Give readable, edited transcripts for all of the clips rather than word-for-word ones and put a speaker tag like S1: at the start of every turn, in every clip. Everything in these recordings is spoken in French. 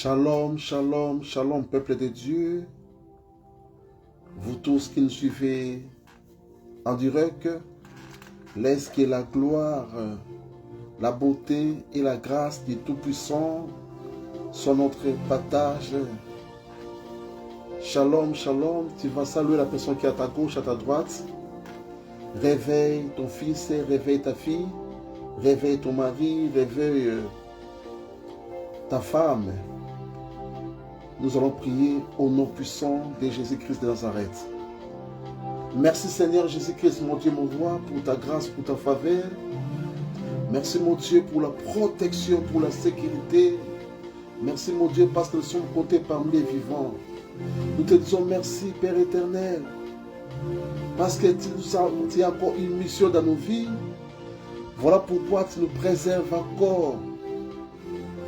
S1: Shalom, shalom, shalom, peuple de Dieu. Vous tous qui nous suivez en direct, laisse que la gloire, la beauté et la grâce du Tout-Puissant soient notre partage. Shalom, shalom, tu vas saluer la personne qui est à ta gauche, à ta droite. Réveille ton fils, réveille ta fille, réveille ton mari, réveille ta femme. Nous allons prier au nom puissant de Jésus-Christ de Nazareth. Merci Seigneur Jésus-Christ, mon Dieu, mon roi, pour ta grâce, pour ta faveur. Merci mon Dieu pour la protection, pour la sécurité. Merci mon Dieu parce que nous sommes comptés parmi les vivants. Nous te disons merci Père éternel. Parce que tu as encore une mission dans nos vies. Voilà pourquoi tu nous préserves encore.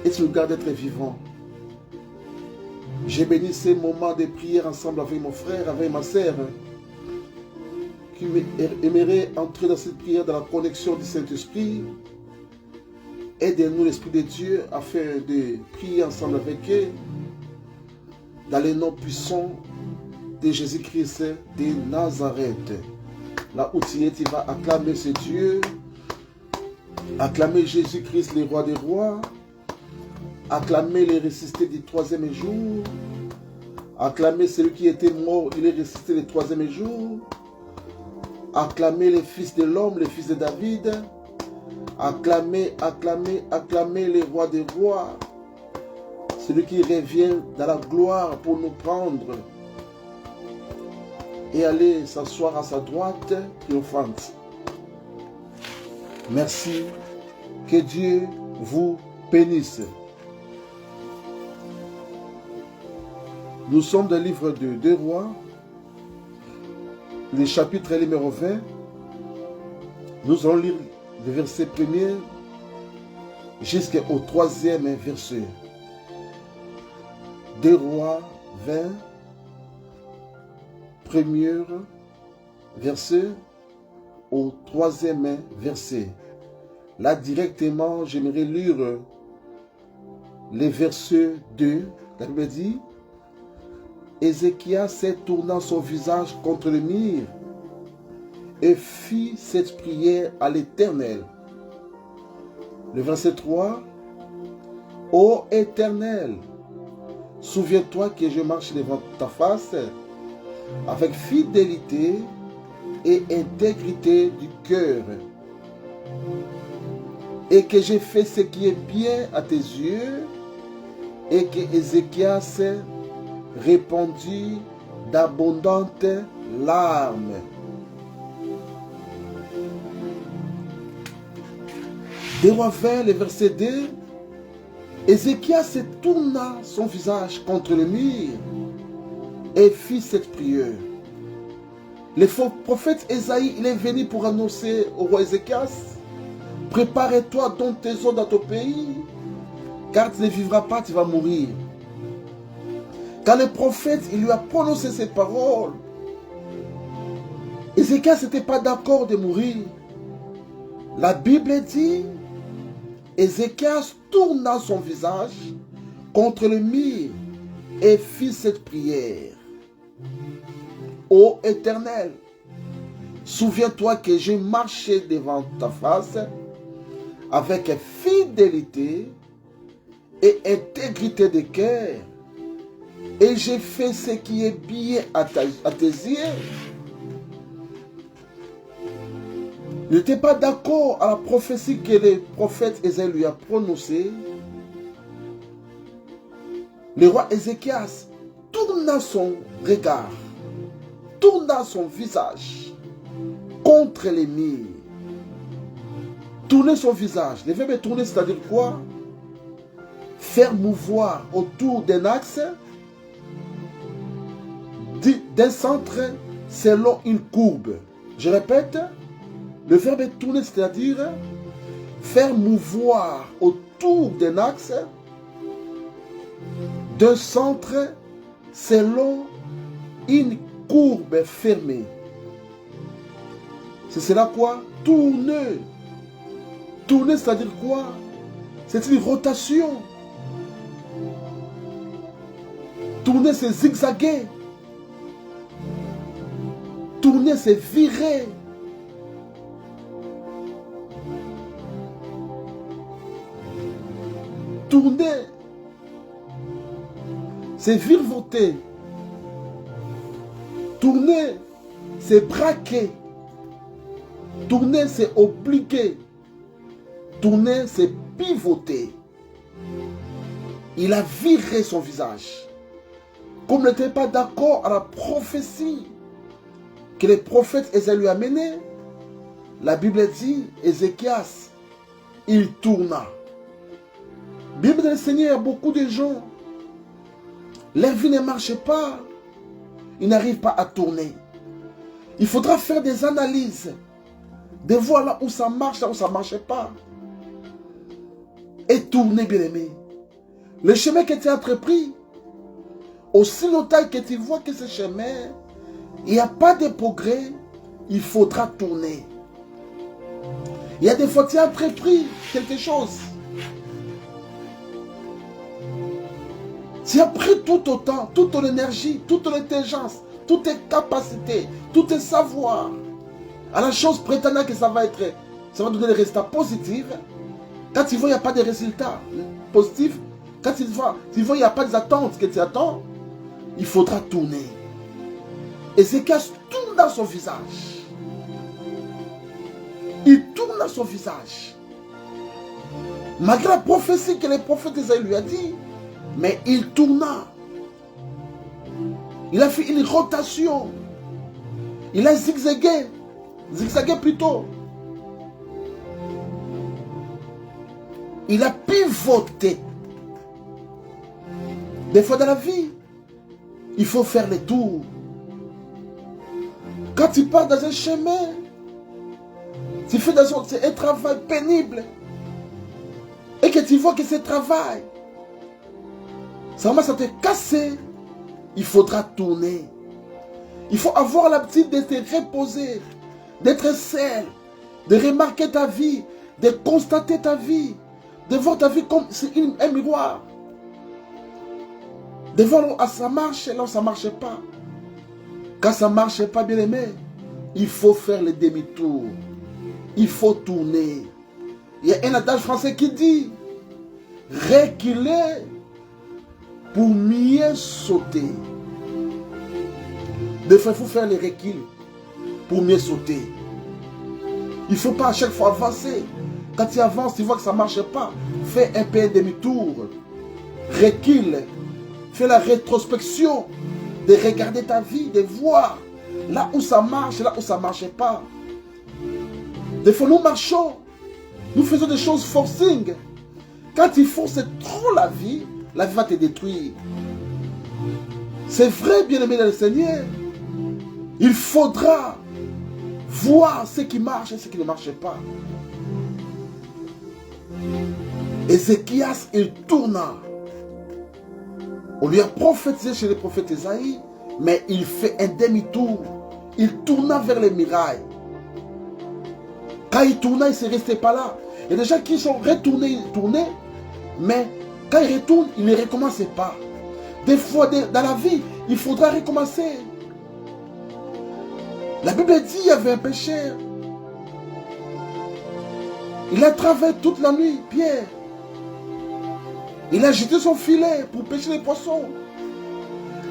S1: Et tu nous gardes d'être vivants. J'ai béni ces moments de prière ensemble avec mon frère, avec ma sœur, qui aimerait entrer dans cette prière, dans la connexion du Saint-Esprit. Aide-nous, l'Esprit de Dieu, afin de prier ensemble avec eux, dans le nom puissant de Jésus-Christ de Nazareth. Là où tu es, tu vas acclamer ce Dieu, acclamer Jésus-Christ, le roi des rois, acclamer les ressuscités du troisième jour. Acclamer celui qui était mort, il est ressuscité le troisième jour. Acclamer les fils de l'homme, les fils de David. Acclamer, acclamer, acclamer les rois des rois. Celui qui revient dans la gloire pour nous prendre et aller s'asseoir à sa droite triomphante. Merci. Que Dieu vous bénisse. Nous sommes dans le livre de 2 Rois, le chapitre numéro 20. Nous allons lire le verset 1er jusqu'au 3e verset. 2 Rois 20, premier verset au 3e verset. Là directement, j'aimerais lire les versets 2. La Bible dit: Ézéchias tourna son visage contre le mur et fit cette prière à l'Éternel. Le verset 3. Ô Éternel, souviens-toi que je marche devant ta face avec fidélité et intégrité du cœur, et que j'ai fait ce qui est bien à tes yeux, et que Ézéchias répandit d'abondantes larmes. Des Rois 20, le verset 2. Ézéchias tourna son visage contre le mur et fit cette prière. Le faux prophète Ésaïe, il est venu pour annoncer au roi Ézéchias: prépare-toi dans tes eaux dans ton pays, car tu ne vivras pas, tu vas mourir. Quand le prophète, il lui a prononcé ces paroles, Ézéchias n'était pas d'accord de mourir. La Bible dit: Ézéchias tourna son visage contre le mur et fit cette prière. Ô Éternel, souviens-toi que j'ai marché devant ta face avec fidélité et intégrité de cœur, et j'ai fait ce qui est bien à tes yeux. Il n'était pas d'accord à la prophétie que le prophète Ésaïe lui a prononcée. Le roi Ézéchias tourna son regard, tourna son visage contre les murs. Tourner son visage. Le verbe tourner, c'est-à-dire quoi? Faire mouvoir autour d'un axe, d'un centre selon une courbe. Je répète, le verbe tourner, c'est-à-dire faire mouvoir autour d'un axe, d'un centre selon une courbe fermée. C'est cela quoi? Tourner. Tourner, c'est-à-dire quoi? C'est une rotation. Tourner, c'est zigzaguer. Tourner, c'est virer. Tourner, c'est virevolter. Tourner, c'est braquer. Tourner, c'est obliquer. Tourner, c'est pivoter. Il a viré son visage. Comme il n'était pas d'accord à la prophétie que les prophètes Ésaïe lui a menée, la Bible dit, Ézéchias, il tourna. Bible du Seigneur, beaucoup de gens, leur vie ne marche pas. Ils n'arrivent pas à tourner. Il faudra faire des analyses, de voir là où ça marche, là où ça ne marche pas. Et tourner, bien-aimé. Le chemin que tu as entrepris, aussi longtemps que tu vois que ce chemin, il n'y a pas de progrès, il faudra tourner. Il y a des fois que tu as entrepris quelque chose. Tu as pris tout autant, toute ton énergie, toute ton intelligence, toutes tes capacités, tous tes savoirs. À la chose prétendant que ça va donner des résultats positifs. Quand tu vois qu'il n'y a pas de résultats positifs, quand tu vois qu'il n'y a pas des attentes que tu attends, il faudra tourner. Ézéchias tourne dans son visage. Il tourne dans son visage. Malgré la prophétie que le prophète Ésaïe lui a dit, mais il tourna. Il a fait une rotation. Il a zigzagué. Zigzagué plutôt. Il a pivoté. Des fois dans la vie, il faut faire les tours. Quand tu pars dans un chemin, tu fais un travail pénible et que tu vois que ce travail, ça commence à te casser, il faudra tourner. Il faut avoir l'habitude de te reposer, d'être seul, de remarquer ta vie, de constater ta vie, de voir ta vie comme un miroir. De voir là où ça marche et là où ça ne marche pas. Quand ça ne marche pas, bien aimé, il faut faire le demi-tour. Il faut tourner. Il y a un adage français qui dit reculer pour mieux sauter. Des fois, il faut faire les reculs pour mieux sauter. Il ne faut pas à chaque fois avancer. Quand tu avances, tu vois que ça ne marche pas. Fais un peu demi-tour. Recule. Fais la rétrospection. De regarder ta vie, de voir là où ça marche, là où ça ne marche pas. Des fois, nous marchons. Nous faisons des choses forcing. Quand tu forces trop la vie va te détruire. C'est vrai, bien-aimé dans le Seigneur. Il faudra voir ce qui marche et ce qui ne marche pas. Ézéchias, il tourna. On lui a prophétisé chez le prophète Ésaïe, mais il fait un demi-tour. Il tourna vers les murailles. Quand il tourna, il ne s'est resté pas là. Il y a des gens qui sont retournés, ils tournaient, mais quand ils retournent, ils ne recommencent pas. Des fois, dans la vie, il faudra recommencer. La Bible dit qu'il y avait un pécheur. Il a travaillé toute la nuit, Pierre. Il a jeté son filet pour pêcher les poissons.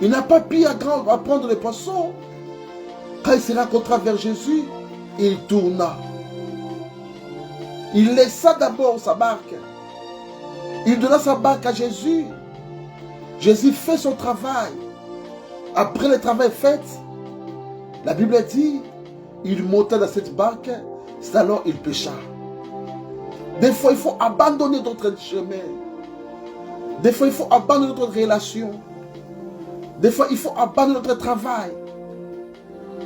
S1: Il n'a pas pu à prendre les poissons. Quand il se rencontra vers Jésus, il tourna. Il laissa d'abord sa barque. Il donna sa barque à Jésus. Jésus fait son travail. Après le travail fait, la Bible dit, il monta dans cette barque, c'est alors il pécha. Des fois, il faut abandonner notre chemin. Des fois, il faut abandonner notre relation. Des fois, il faut abandonner notre travail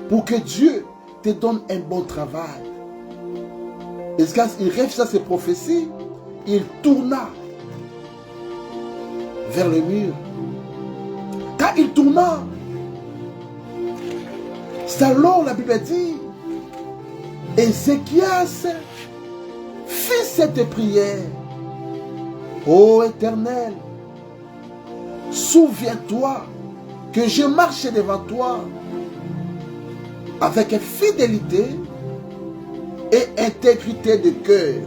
S1: pour que Dieu te donne un bon travail. Et quand il réfléchit à ses prophéties, il tourna vers le mur. Quand il tourna, c'est alors la Bible dit, Ézéchias fit cette prière. Ô Éternel, souviens-toi que je marche devant toi avec fidélité et intégrité de cœur,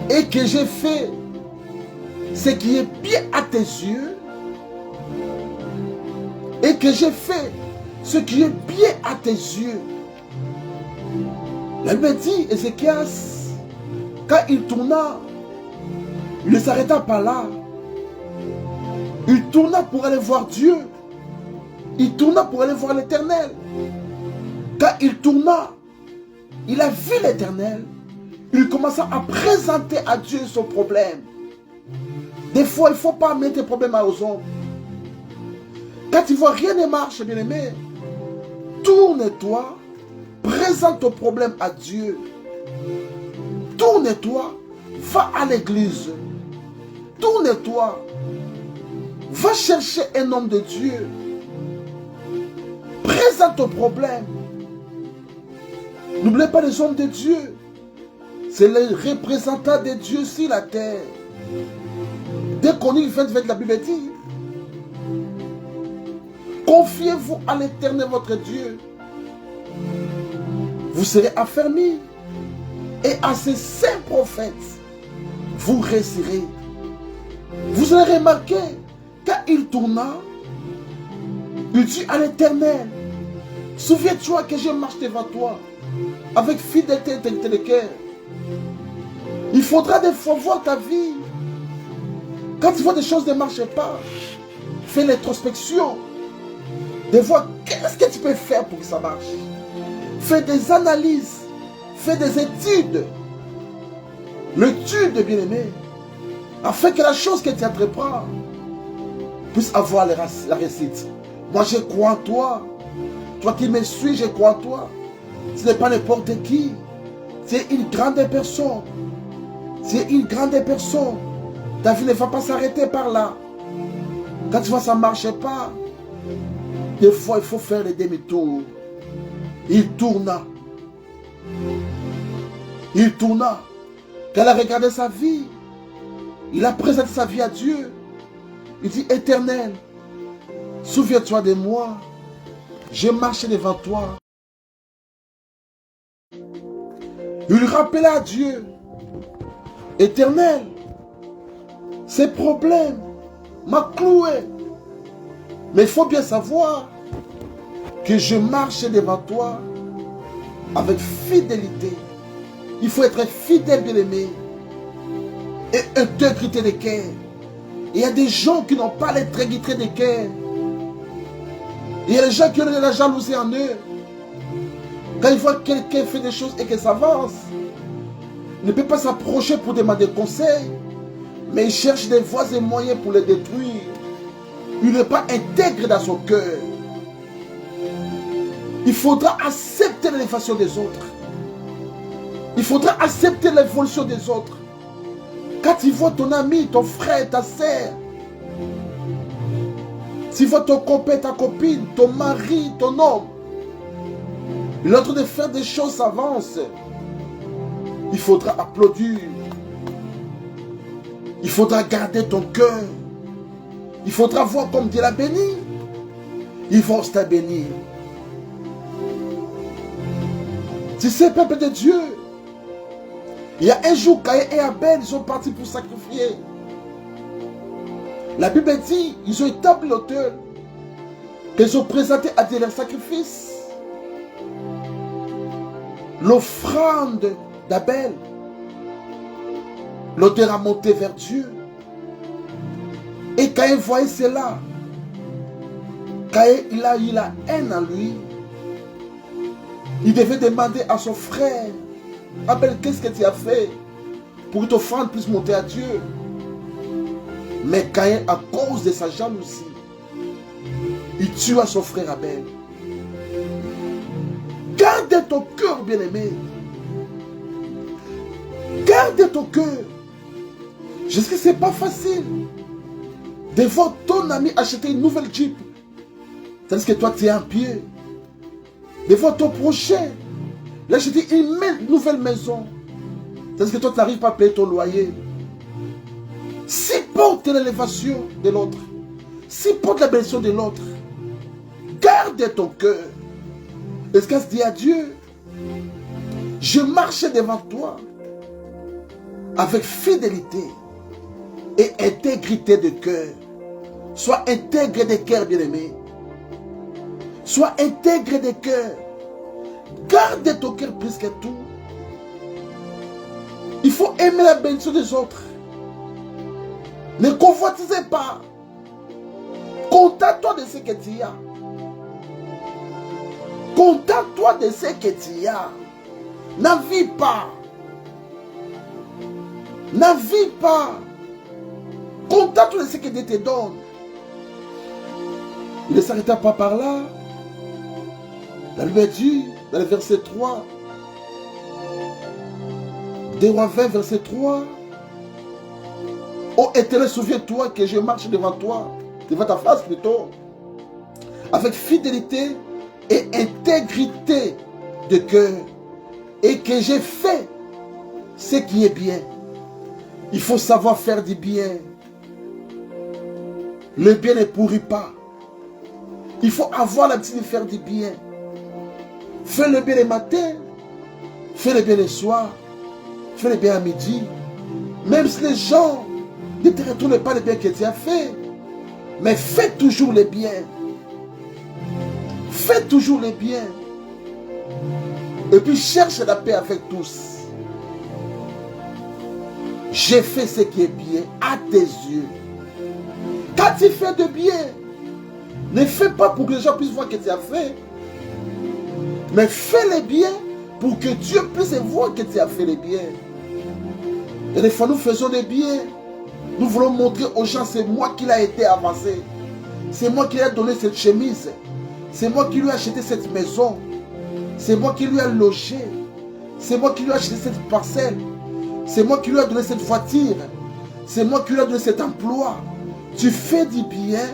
S1: et que j'ai fait ce qui est bien à tes yeux, et que j'ai fait ce qui est bien à tes yeux. La Bible dit, Ézéchias, quand il tourna, il ne s'arrêta pas là. Il tourna pour aller voir Dieu. Il tourna pour aller voir l'Éternel. Quand il tourna, il a vu l'Éternel. Il commença à présenter à Dieu son problème. Des fois, il ne faut pas mettre tes problèmes aux hommes. Quand tu vois rien ne marche, bien-aimé, tourne-toi, présente ton problème à Dieu. Tourne-toi, va à l'église. Tourne-toi, va chercher un homme de Dieu. Présente ton problème. N'oubliez pas les hommes de Dieu. C'est les représentants de Dieu sur la terre. Dès qu'on y vient de la Bible dit, confiez-vous à l'Éternel votre Dieu. Vous serez affermis. Et à ces saints prophètes, vous réussirez. Vous allez remarquer, quand il tourna, il dit à l'Éternel, souviens-toi que je marche devant toi, avec fidélité et intégrité de cœur. Il faudra des fois voir ta vie. Quand tu vois des choses ne marchent pas, fais l'introspection. De voir qu'est-ce que tu peux faire pour que ça marche. Fais des analyses. Fais des études. L'étude, bien-aimé, afin que la chose que tu entreprends puisse avoir la réussite. Moi, je crois en toi. Toi qui me suis, je crois en toi. Ce n'est pas n'importe qui. C'est une grande personne. C'est une grande personne. Ta vie ne va pas s'arrêter par là. Quand tu vois ça ne marche pas, des fois il faut faire les demi-tours. Il tourna. Il tourna. Quand il a regardé sa vie, il a présenté sa vie à Dieu. Il dit, Éternel, souviens-toi de moi. J'ai marché devant toi. Il rappela à Dieu, Éternel, ces problèmes m'ont cloué. Mais il faut bien savoir que je marche devant toi avec fidélité. Il faut être fidèle, bien-aimé, et intégrité de cœur. Il y a des gens qui n'ont pas l'intégrité de cœur. Il y a des gens qui ont de la jalousie en eux. Quand ils voient que quelqu'un fait des choses et que ça avance, il ne peut pas s'approcher pour demander conseil, mais il cherche des voies et moyens pour les détruire. Il n'est pas intègre dans son cœur. Il faudra accepter l'élévation des autres. Il faudra accepter l'évolution des autres. Quand tu vois ton ami, ton frère, ta sœur, tu vois ton copain, ta copine, ton mari, ton homme, il est en train de faire des choses avancent, il faudra applaudir. Il faudra garder ton cœur. Il faudra voir comme Dieu l'a béni. Il va te bénir. Tu sais, peuple de Dieu, il y a un jour, Caïn et Abel, ils sont partis pour sacrifier. La Bible dit, ils ont établi l'autel, qu'ils ont présenté à Dieu leur sacrifice. L'offrande d'Abel, l'autel a monté vers Dieu. Et Caïn voyait cela. Caïn, il a eu la haine en lui. Il devait demander à son frère, Abel, qu'est-ce que tu as fait pour que ton offrande puisse monter à Dieu? Mais Caïn, à cause de sa jalousie, il tua son frère Abel. Garde ton cœur, bien-aimé. Garde ton cœur. Je sais que ce n'est pas facile de voir ton ami acheter une nouvelle Jeep, tandis que toi tu es en pied. De voir ton prochain l'acheter une nouvelle maison, tandis que toi tu n'arrives pas à payer ton loyer. Supporte l'élévation de l'autre. Supporte la bénédiction de l'autre. Garde ton cœur. Est-ce qu'elle se dit à Dieu, je marche devant toi avec fidélité et intégrité de cœur. Sois intègre de cœur, bien-aimé. Sois intègre de cœur. Garde ton cœur plus que tout. Il faut aimer la bénédiction des autres. Ne convoitisez pas. Contente-toi de ce que tu as. Contente-toi de ce que tu as. N'envie pas. N'envie pas. Contente-toi de ce que Dieu te donne. Il ne s'arrêta pas par là. La Bible dit, dans le verset 3, des Rois 20, verset 3, ô Éternel, souviens-toi que je marche devant toi, devant ta face plutôt, avec fidélité et intégrité de cœur, et que j'ai fait ce qui est bien. Il faut savoir faire du bien. Le bien ne pourrit pas. Il faut avoir l'habitude de faire du bien. Fais le bien le matin, fais le bien le soir, fais le bien à midi. Même si les gens ne te retournent pas le bien que tu as fait, mais fais toujours le bien. Fais toujours le bien. Et puis cherche la paix avec tous. J'ai fait ce qui est bien à tes yeux. Quand tu fais de bien, ne fais pas pour que les gens puissent voir que tu as fait. Mais fais le bien pour que Dieu puisse voir que tu as fait le bien. Et des fois nous faisons le bien. Nous voulons montrer aux gens, c'est moi qui l'ai été avancé. C'est moi qui lui ai donné cette chemise. C'est moi qui lui ai acheté cette maison. C'est moi qui lui ai logé. C'est moi qui lui ai acheté cette parcelle. C'est moi qui lui ai donné cette voiture. C'est moi qui lui ai donné cet emploi. Tu fais du bien,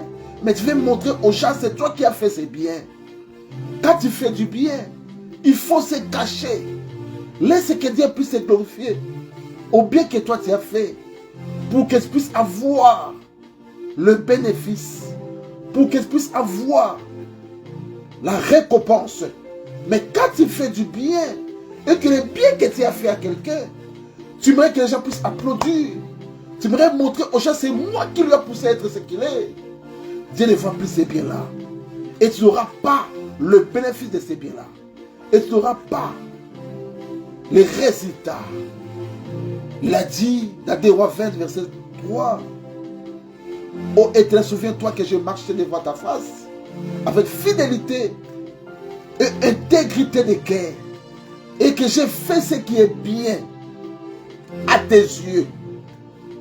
S1: mais tu veux montrer aux gens, c'est toi qui as fait ce bien. Quand tu fais du bien, il faut se cacher. Laisse que Dieu puisse se glorifier au bien que toi tu as fait. Pour qu'elle puisse avoir le bénéfice. Pour qu'elle puisse avoir la récompense. Mais quand tu fais du bien, et que le bien que tu as fait à quelqu'un, tu aimerais que les gens puissent applaudir. Tu aimerais montrer aux gens, c'est moi qui lui ai poussé à être ce qu'il est. Dieu ne voit plus ces biens-là. Et tu n'auras pas le bénéfice de ces biens-là. Et tu n'auras pas les résultats. Il a dit dans des Rois 20, verset 3, ô Éternel, souviens-toi que je marchais devant ta face avec fidélité et intégrité de cœur, et que j'ai fait ce qui est bien à tes yeux.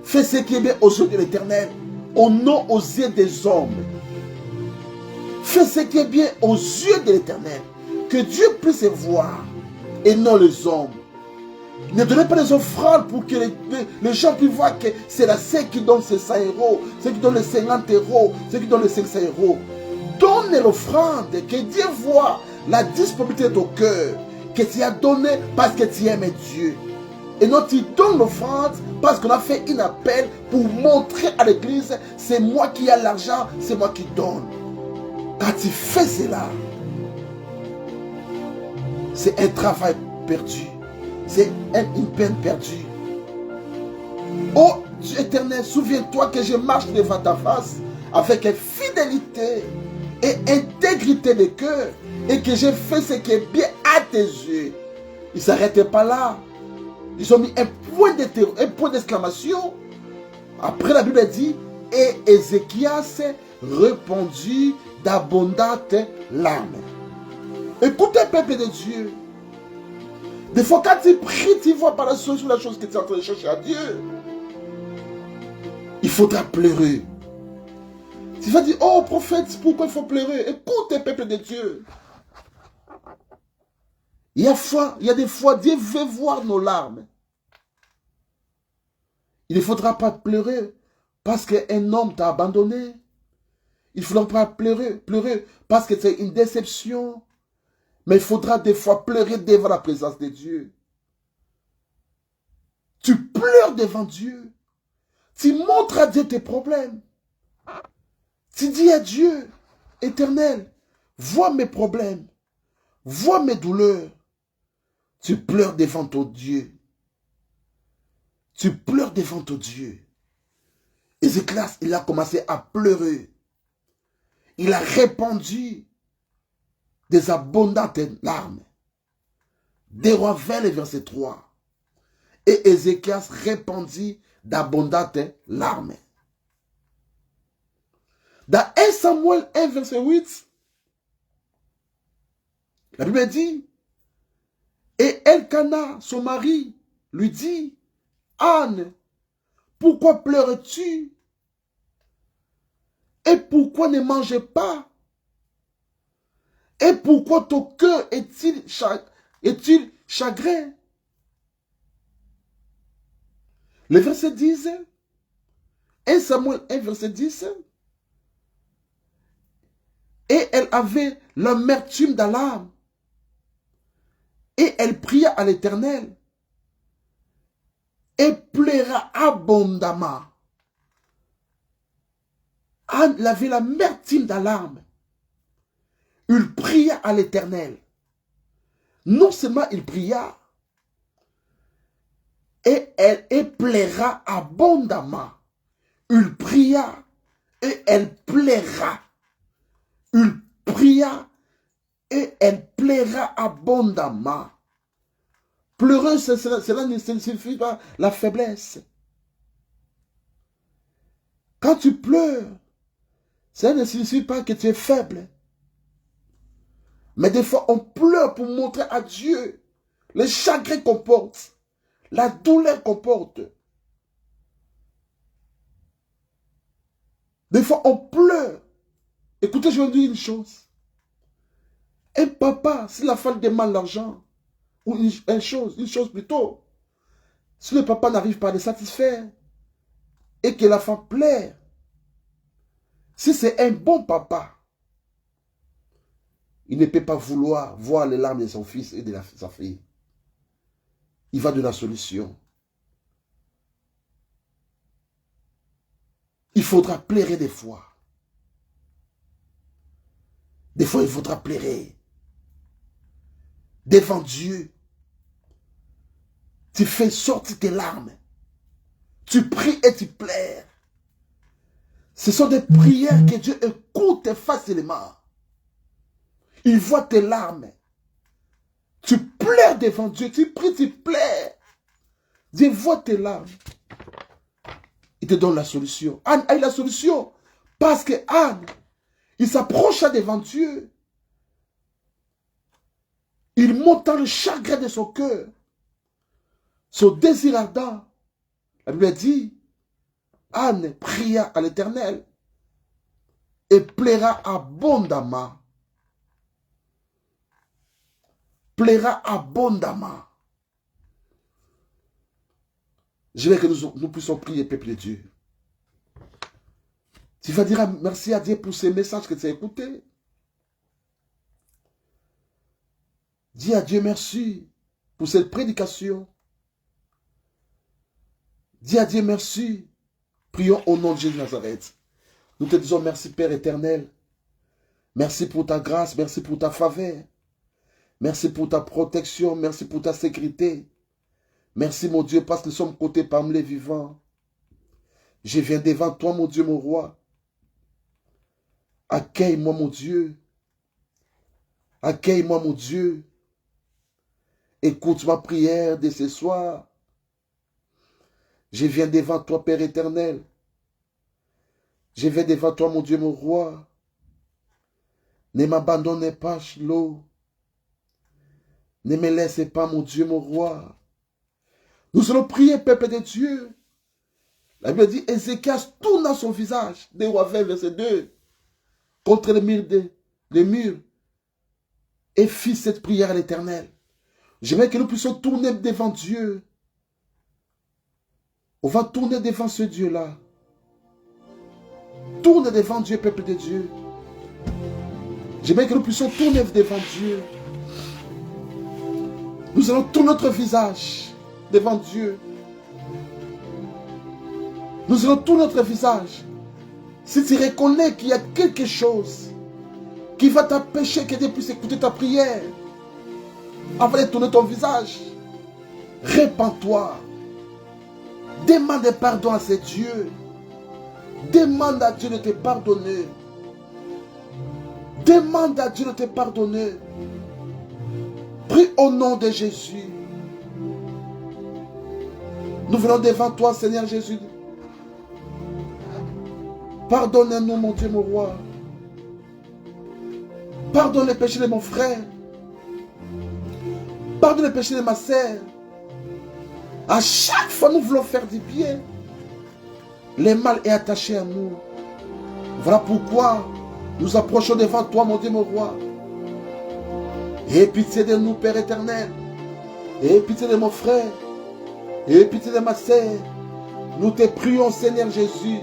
S1: Fais ce qui est bien aux yeux de l'Éternel, au nom aux yeux des hommes. Fais ce qui est bien aux yeux de l'Éternel, que Dieu puisse voir, et non les hommes. Ne donnez pas des offrandes pour que les gens puissent voir que c'est la ceux qui donne ces 100 euros, ceux qui donnent les 50 euros, ceux qui donnent les 500 euros. Donne l'offrande, que Dieu voit la disponibilité de ton cœur, que tu as donné parce que tu aimes Dieu. Et non, tu donnes l'offrande parce qu'on a fait un appel pour montrer à l'église, c'est moi qui ai l'argent, c'est moi qui donne. Quand tu fais cela, c'est un travail perdu. C'est une peine perdue. Oh Dieu éternel, souviens-toi que je marche devant ta face avec fidélité et intégrité de cœur, et que j'ai fait ce qui est bien à tes yeux. Ils ne s'arrêtaient pas là. Ils ont mis un point d'exclamation. Après, la Bible dit, et Ézéchias répondit d'abondantes larmes. Écoutez, peuple de Dieu. Des fois, quand tu pries, tu vois par la solution la chose que tu es en train de chercher à Dieu. Il faudra pleurer. Tu vas dire, oh prophète, pourquoi il faut pleurer? Écoute, peuple de Dieu. Il y a des fois, Dieu veut voir nos larmes. Il ne faudra pas pleurer parce qu'un homme t'a abandonné. Il ne faudra pas pleurer parce que c'est une déception. Mais il faudra des fois pleurer devant la présence de Dieu. Tu pleures devant Dieu. Tu montres à Dieu tes problèmes. Tu dis à Dieu, Éternel, vois mes problèmes, vois mes douleurs. Tu pleures devant ton Dieu. Tu pleures devant ton Dieu. Ézéchias, il a commencé à pleurer. Il a répandu des abondantes larmes. Des Rois 20, le verset 3. Et Ézéchias répandit d'abondantes larmes. Dans 1 Samuel 1, verset 8, la Bible dit, et Elkana, son mari, lui dit, Anne, pourquoi pleures-tu? Et pourquoi ne manges pas? Et pourquoi ton cœur est-il chagrin? Le verset 10, 1 Samuel 1, verset 10, et elle avait l'amertume dans l'âme, et elle pria à l'Éternel, et pleura abondamment. Anne avait l'amertume dans l'âme. Il pria à l'Éternel. Non seulement il pria, et elle plaira abondamment. Il pria et elle plaira. Il pria et elle plaira abondamment. Pleurer, cela ne signifie pas la faiblesse. Quand tu pleures, cela ne signifie pas que tu es faible. Mais des fois, on pleure pour montrer à Dieu le chagrin qu'on porte, la douleur qu'on porte. Des fois, on pleure. Écoutez, je vais vous dire une chose. Un papa, si la femme demande l'argent, ou une chose plutôt, si le papa n'arrive pas à le satisfaire, et que la femme pleure, si c'est un bon papa, il ne peut pas vouloir voir les larmes de son fils et de sa fille. Il va de la solution. Il faudra pleurer des fois. Des fois, il faudra pleurer. Devant Dieu. Tu fais sortir tes larmes. Tu pries et tu pleures. Ce sont des prières que Dieu écoute facilement. Il voit tes larmes. Tu pleures devant Dieu. Tu pries, tu pleures. Dieu voit tes larmes. Il te donne la solution. Anne a eu la solution. Parce que Anne, il s'approcha devant Dieu. Il monta le chagrin de son cœur. Son désir ardent. La Bible dit, Anne pria à l'Éternel et plaira abondamment. Plaira abondamment. Je veux que nous puissions prier, peuple de Dieu. Tu vas dire merci à Dieu pour ces messages que tu as écoutés. Dis à Dieu merci pour cette prédication. Dis à Dieu merci. Prions au nom de Jésus de Nazareth. Nous te disons merci Père éternel. Merci pour ta grâce, merci pour ta faveur. Merci pour ta protection, merci pour ta sécurité. Merci mon Dieu parce que nous sommes côtés parmi les vivants. Je viens devant toi mon Dieu, mon roi. Accueille-moi mon Dieu. Accueille-moi mon Dieu. Écoute ma prière de ce soir. Je viens devant toi Père éternel. Je viens devant toi mon Dieu, mon roi. Ne m'abandonnez pas, Shiloh. Ne me laissez pas, mon Dieu, mon roi. Nous allons prier, peuple de Dieu. La Bible dit, Ézéchias tourna son visage, des Rois 20, verset 2, contre les murs, et fit cette prière à l'Éternel. J'aimerais que nous puissions tourner devant Dieu. On va tourner devant ce Dieu-là. Tourne devant Dieu, peuple de Dieu. J'aimerais que nous puissions tourner devant Dieu. Nous allons tourner notre visage devant Dieu. Nous allons tourner notre visage Si tu reconnais qu'il y a quelque chose qui va t'empêcher que Dieu puisse écouter ta prière, avant de tourner ton visage, répands-toi. Demande pardon à ce Dieu. Demande à Dieu de te pardonner. Demande à Dieu de te pardonner. Prie au nom de Jésus. Nous venons devant toi, Seigneur Jésus. Pardonne-nous, mon Dieu, mon roi. Pardonne les péchés de mon frère. Pardonne les péchés de ma sœur. À chaque fois, nous voulons faire du bien. Le mal est attaché à nous. Voilà pourquoi nous approchons devant toi, mon Dieu, mon roi. Aie pitié de nous, Père éternel. Aie pitié de mon frère. Aie pitié de ma sœur. Nous te prions, Seigneur Jésus.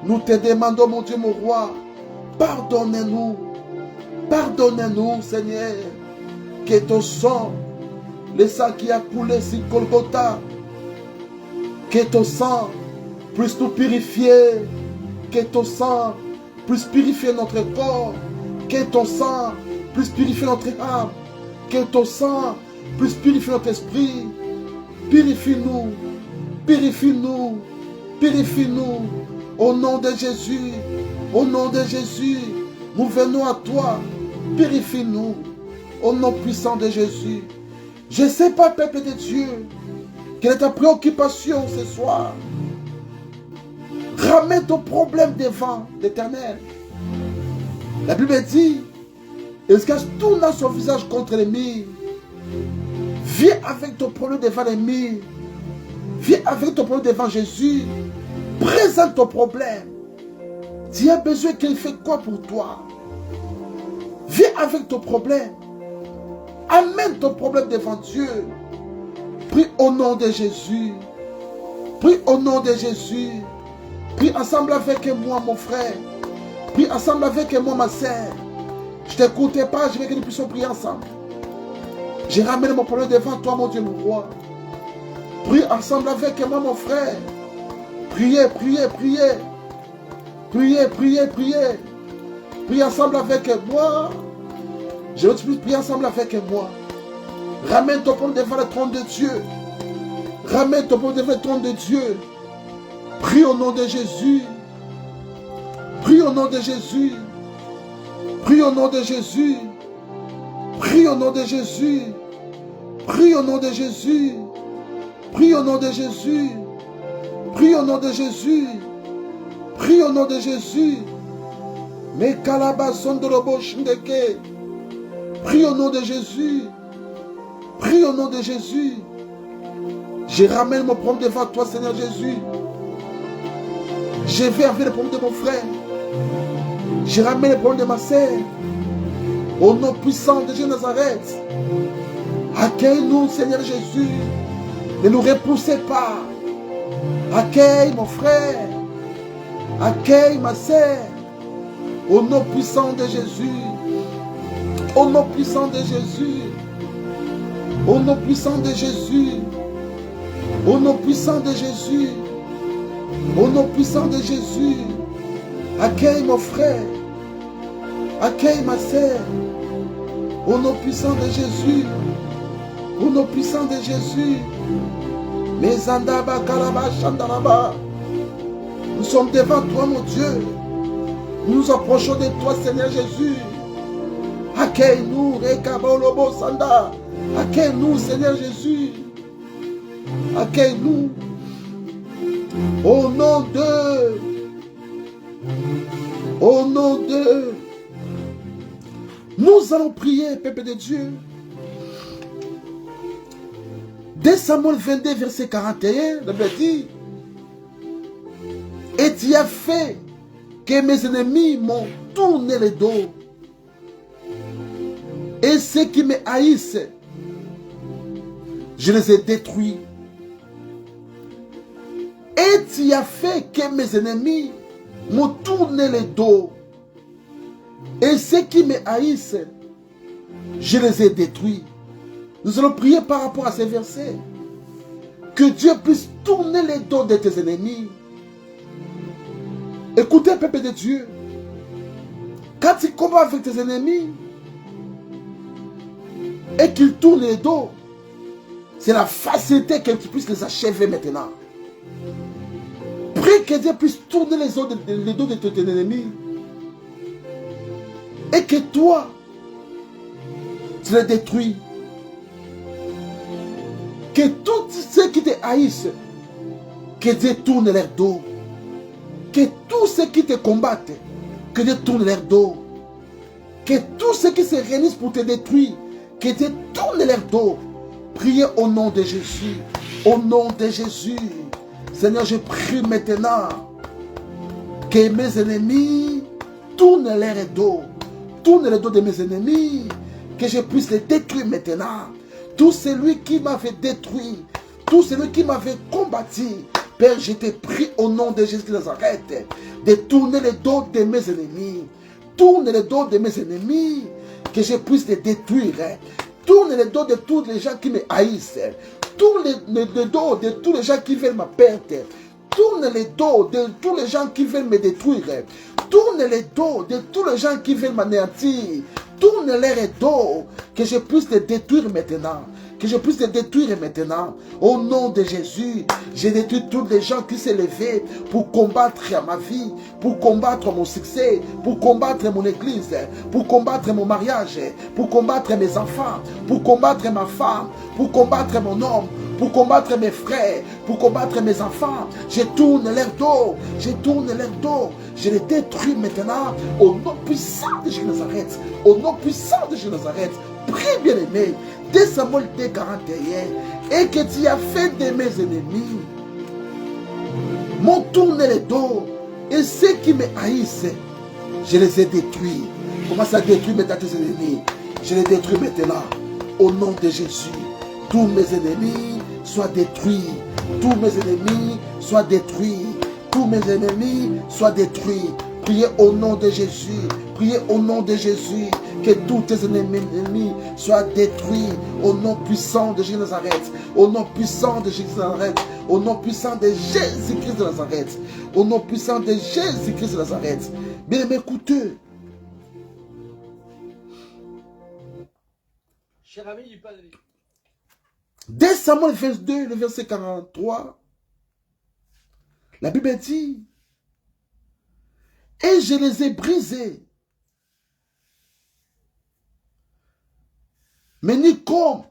S1: Nous te demandons, mon Dieu, mon roi. Pardonne-nous. Pardonne-nous, Seigneur. Que ton sang, le sang qui a coulé sur Golgotha, que ton sang puisse nous purifier. Que ton sang puisse purifier notre corps. Que ton sang puisse purifier notre âme. Que ton sang puisse purifier notre esprit. Purifie-nous. Purifie-nous. Purifie-nous. Au nom de Jésus. Au nom de Jésus. Nous venons à toi. Purifie-nous. Au nom puissant de Jésus. Je ne sais pas, peuple de Dieu, quelle est ta préoccupation ce soir. Ramène ton problème devant l'Éternel. La Bible dit, Escache tourne son visage contre les murs. Viens avec ton problème devant les murs. Viens avec ton problème devant Jésus. Présente ton problème. Tu as besoin qu'il fait quoi pour toi? Viens avec ton problème. Amène ton problème devant Dieu. Prie au nom de Jésus. Prie au nom de Jésus. Prie ensemble avec moi, mon frère. Prie ensemble avec moi, ma sœur. Je ne t'écoutais pas, je veux que nous puissions prier ensemble. Je ramène mon problème devant toi, mon Dieu, mon roi. Prie ensemble avec moi, mon frère. Priez, priez, priez. Priez, priez, priez. Priez ensemble avec moi. Je veux que tu puisses prier ensemble avec moi. Ramène ton problème devant le trône de Dieu. Ramène ton problème devant le trône de Dieu. Prie au nom de Jésus. Prie au nom de Jésus. Prie au nom de Jésus. Prie au nom de Jésus. Prie au nom de Jésus. Prie au nom de Jésus. Prie au nom de Jésus. Prie au nom de Jésus. Mais Kalabasson de Lobo Shindeke. Prie au nom de Jésus. Prie au nom de Jésus. Je ramène mon problème devant toi, Seigneur Jésus. Je vais avec le problème de mon frère. Je ramène le problème de ma sœur. Au nom puissant de Jésus Nazareth. Accueille-nous, Seigneur Jésus. Ne nous repoussez pas. Accueille mon frère. Accueille ma sœur. Au nom puissant de Jésus. Au nom puissant de Jésus. Au nom puissant de Jésus. Au nom puissant de Jésus. Au nom puissant de Jésus. Accueille mon frère. Accueille ma sœur. Au nom puissant de Jésus. Au nom puissant de Jésus. Mes andaba kalaba chandaraba. Nous sommes devant toi, mon Dieu. Nous nous approchons de toi, Seigneur Jésus. Accueille-nous, Rekabolobo Sanda. Accueille-nous, Seigneur Jésus. Accueille-nous. Au nom de. Au nom de. Nous allons prier, peuple de Dieu. 2 Samuel 22, verset 41, la Bible dit, et tu as fait que mes ennemis m'ont tourné le dos. Et ceux qui me haïssent, je les ai détruits. Et tu as fait que mes ennemis m'ont tourné le dos. Et ceux qui me haïssent, je les ai détruits. Nous allons prier par rapport à ces versets. Que Dieu puisse tourner les dos de tes ennemis. Écoutez, peuple de Dieu. Quand tu combats avec tes ennemis et qu'ils tournent les dos, c'est la facilité que tu puisses les achever maintenant. Prie que Dieu puisse tourner les dos de tes ennemis. Et que toi, tu les détruis. Que tous ceux qui te haïssent, que Dieu tourne leur dos. Que tous ceux qui te combattent, que Dieu tourne leur dos. Que tous ceux qui se réunissent pour te détruire, que Dieu tourne leur dos. Priez au nom de Jésus. Au nom de Jésus. Seigneur, je prie maintenant que mes ennemis tournent leur dos. Tourne le dos de mes ennemis. Que je puisse les détruire maintenant. Tout celui qui m'avait détruit, tout celui qui m'avait combattu, Père, je te prie au nom de Jésus de Nazareth de tourner le dos de mes ennemis. Tourne le dos de mes ennemis, que je puisse les détruire. Tourne le dos de tous les gens qui me haïssent. Tourne le dos de tous les gens qui veulent ma perte. Tourne le dos de tous les gens qui veulent me détruire. Tourne le dos de tous les gens qui veulent m'anéantir. Tourne leur dos, que je puisse les détruire maintenant. Que je puisse les détruire maintenant. Au nom de Jésus, j'ai détruit tous les gens qui s'est levé pour combattre ma vie, pour combattre mon succès, pour combattre mon église, pour combattre mon mariage, pour combattre mes enfants, pour combattre ma femme, pour combattre mon homme, pour combattre mes frères, pour combattre mes enfants. Je tourne leur dos, je tourne leur dos, je les détruis maintenant au nom puissant de Jésus de Nazareth. Au nom puissant de Jésus de Nazareth. Prie, bien-aimé, 2 Samuel 2:41, et que tu as fait de mes ennemis m'ont tourné le dos, et ceux qui me haïssent, je les ai détruits. Commence à détruire maintenant tes ennemis. Je les détruis maintenant au nom de Jésus. Tous mes ennemis soient détruits. Tous mes ennemis soient détruits. Tous mes ennemis soient détruits. Priez au nom de Jésus. Priez au nom de Jésus. Que tous tes ennemis soient détruits. Au nom puissant de Jésus de Nazareth. Au nom puissant de Jésus de Nazareth. Au nom puissant de Jésus-Christ de Nazareth. Au nom puissant de Jésus-Christ de Nazareth. Bien, écoutez.
S2: Cher ami, il parle.
S1: 2 Samuel 22, le verset 43, la Bible dit, et je les ai brisés, mais ni comme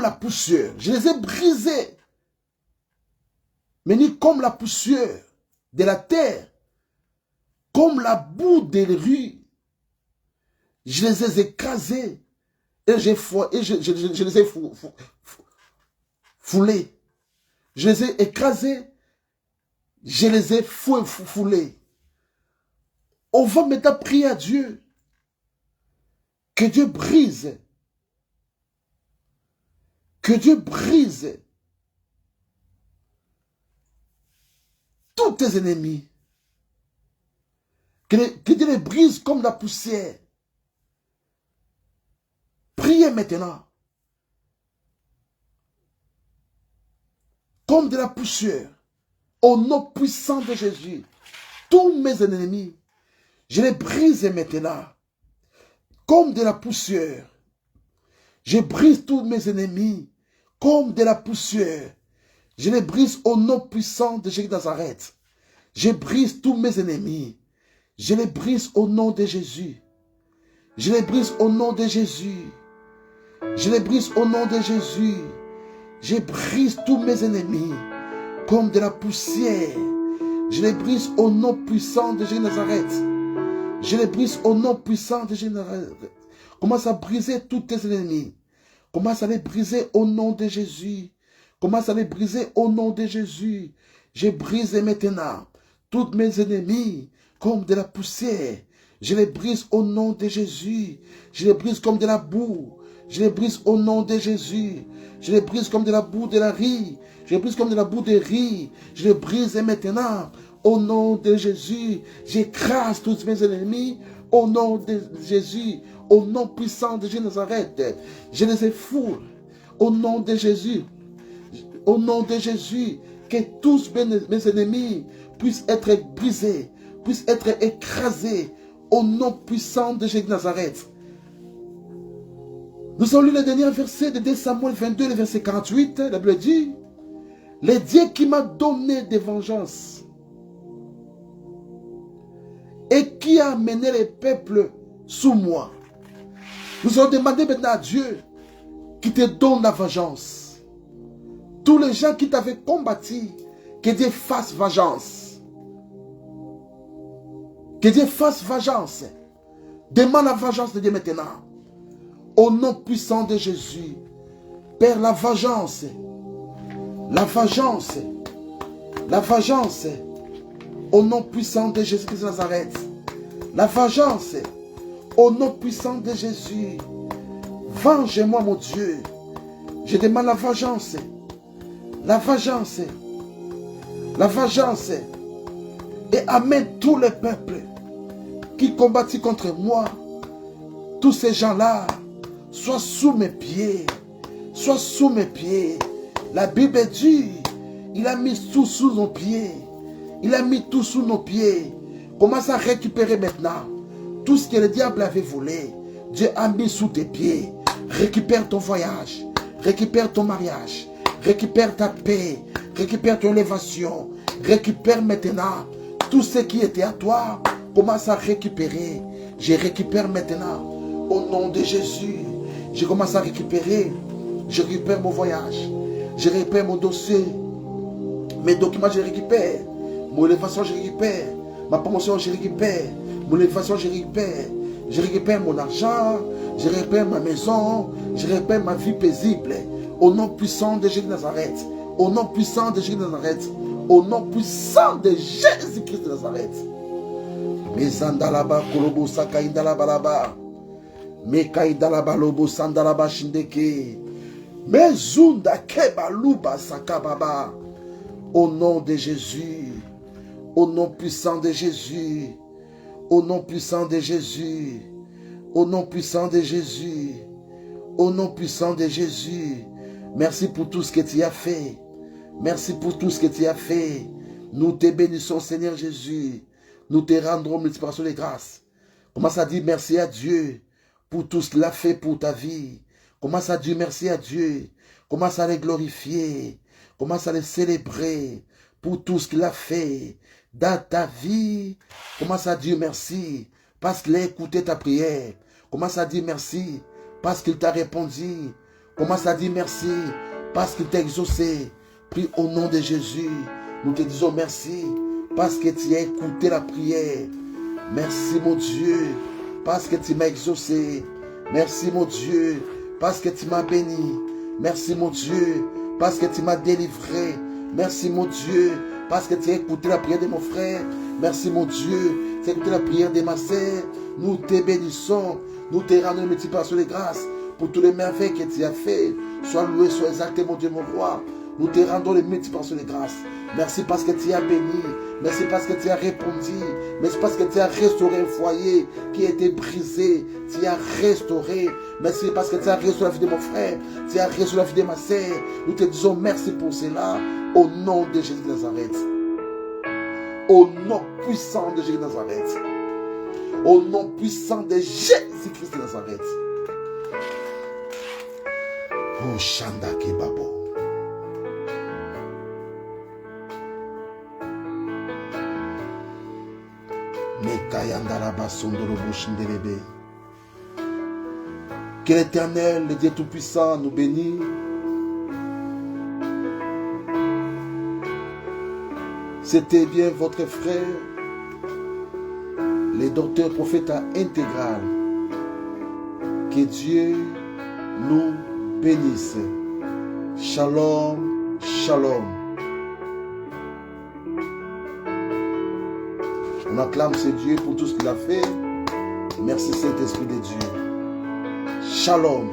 S1: la poussière. Je les ai brisés, mais ni comme la poussière de la terre, comme la boue des rues. Je les ai écrasés et je les ai foulés. Je les ai écrasés, je les ai foulés. On va maintenant prier à Dieu que Dieu brise. Que Dieu brise tous tes ennemis. Que Dieu les brise comme la poussière. Priez maintenant. Comme de la poussière. Au nom puissant de Jésus. Tous mes ennemis. Je les brise maintenant. Comme de la poussière. Je brise tous mes ennemis. Comme de la poussière. Je les brise au nom puissant de Jésus de Nazareth. Je brise tous mes ennemis. Je les brise au nom de Jésus. Je les brise au nom de Jésus. Je les brise au nom de Jésus. Je brise tous mes ennemis comme de la poussière. Je les brise au nom puissant de Jésus de Nazareth. Je les brise au nom puissant de Jésus de Nazareth. Commence à briser tous tes ennemis. Commence à les briser au nom de Jésus. Commence à les briser au nom de Jésus. Je brise maintenant tous mes ennemis comme de la poussière. Je les brise au nom de Jésus. Je les brise comme de la boue. Je les brise au nom de Jésus. Je les brise comme de la boue de la riz. Je les brise comme de la boue de riz. Je les brise maintenant au nom de Jésus. J'écrase tous mes ennemis au nom de Jésus. Au nom puissant de Jésus de Nazareth. Je les ai foulés Au nom de Jésus. Au nom de Jésus. Que tous mes ennemis puissent être brisés, puissent être écrasés. Au nom puissant de Jésus de Nazareth. Nous avons lu le dernier verset de 2 Samuel 22, le verset 48. La Bible dit, le Dieu qui m'a donné des vengeances et qui a amené les peuples sous moi. Nous allons demander maintenant à Dieu qui te donne la vengeance. Tous les gens qui t'avaient combattu, que Dieu fasse vengeance. Que Dieu fasse vengeance. Demande la vengeance de Dieu maintenant. Au nom puissant de Jésus. Père, la vengeance. La vengeance. La vengeance. Au nom puissant de Jésus-Christ de Nazareth. La vengeance. Au nom puissant de Jésus. Venge-moi, mon Dieu. Je demande la vengeance. La vengeance. La vengeance. Et amène tous les peuples qui combattent contre moi. Tous ces gens-là, soient sous mes pieds. Soient sous mes pieds. La Bible dit, il a mis tout sous nos pieds. Il a mis tout sous nos pieds. Commence à récupérer maintenant tout ce que le diable avait volé. Dieu a mis sous tes pieds. Récupère ton voyage. Récupère ton mariage. Récupère ta paix. Récupère ton élévation. Récupère maintenant tout ce qui était à toi. Commence à récupérer. Je récupère maintenant. Au nom de Jésus. Je commence à récupérer. Je récupère mon voyage. Je récupère mon dossier. Mes documents, je récupère. Mon élévation, je récupère. Ma promotion, je récupère. Mon élévation, je récupère. Je récupère mon argent. Je récupère ma maison. Je récupère ma vie paisible. Au nom puissant de Jésus de Nazareth. Au nom puissant de Jésus de Nazareth. Au nom puissant de Jésus-Christ de Nazareth. Mezandalaba kolobo sakaindalaba laba. Mekaidalaba lobo sandalaba shindeke. Mezunda kebaluba sakababa. Au nom de Jésus. Au nom puissant de Jésus. Au nom puissant de Jésus. Au nom puissant de Jésus. Au nom puissant de Jésus. Merci pour tout ce que tu as fait. Merci pour tout ce que tu as fait. Nous te bénissons, Seigneur Jésus. Nous te rendrons multiplication des grâces. Commence à dire merci à Dieu pour tout ce qu'il a fait pour ta vie. Commence à dire merci à Dieu. Commence à le glorifier. Commence à le célébrer pour tout ce qu'il a fait dans ta vie. Commence à dire merci parce qu'il a écouté ta prière. Commence à dire merci parce qu'il t'a répondu. Commence à dire merci parce qu'il t'a exaucé. Puis au nom de Jésus, nous te disons merci parce que tu as écouté la prière. Merci mon Dieu parce que tu m'as exaucé. Merci mon Dieu parce que tu m'as béni. Merci mon Dieu parce que tu m'as délivré. Merci mon Dieu parce que tu as écouté la prière de mon frère. Merci mon Dieu, tu as écouté la prière de ma sœur. Nous te bénissons. Nous te rendons une multiplication de grâces pour tous les merveilles que tu as fait. Sois loué, sois exalté mon Dieu, mon roi. Nous te rendons les multiplications de grâces. Merci parce que tu as béni. Merci parce que tu as répondu. Merci parce que tu as restauré un foyer qui a été brisé. Tu as restauré. Merci parce que tu as restauré la vie de mon frère. Tu as restauré la vie de ma sœur. Nous te disons merci pour cela. Au nom de Jésus de Nazareth. Au nom puissant de Jésus de Nazareth. Au nom puissant de Jésus-Christ de Nazareth. Oh, Shanda Kebabo. Que l'Éternel, le Dieu Tout-Puissant, nous bénisse. C'était bien votre frère, le docteur prophète intégral. Que Dieu nous bénisse. Shalom, shalom. On acclame ce Dieu pour tout ce qu'il a fait. Merci Saint-Esprit de Dieu. Shalom.